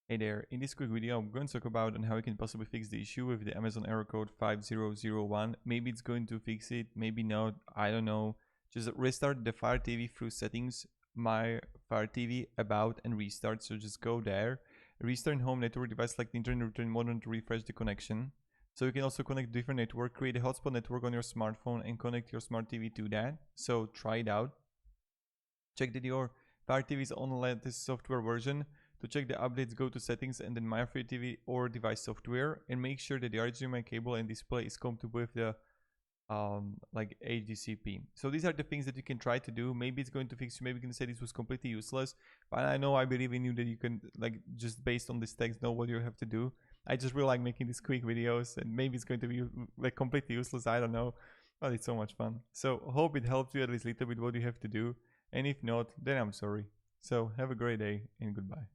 Hey there, in this quick video I'm going to talk about on how you can possibly fix the issue with the Amazon error code 5001. Maybe it's going to fix it, maybe not, I don't know. Just restart the Fire TV through settings, my Fire TV, about, and restart. So just go there, restart home network device like the internet, return modem to refresh the connection. So you can also connect different network, create a hotspot network on your smartphone and connect your smart TV to that. So try it out. Check that your Fire TV is on the latest software version. To check the updates, go to settings and then My Fire TV or device software, and make sure that the HDMI cable and display is compatible with the like HDCP. So these are the things that you can try to do. Maybe it's going to fix you, maybe you can say this was completely useless, but I believe in you that you can, like, just based on this text, know what you have to do. I just really like making these quick videos, and maybe it's going to be like completely useless, I don't know, but it's so much fun. So hope it helps you at least a little bit what you have to do, and if not, then I'm sorry. So have a great day and goodbye.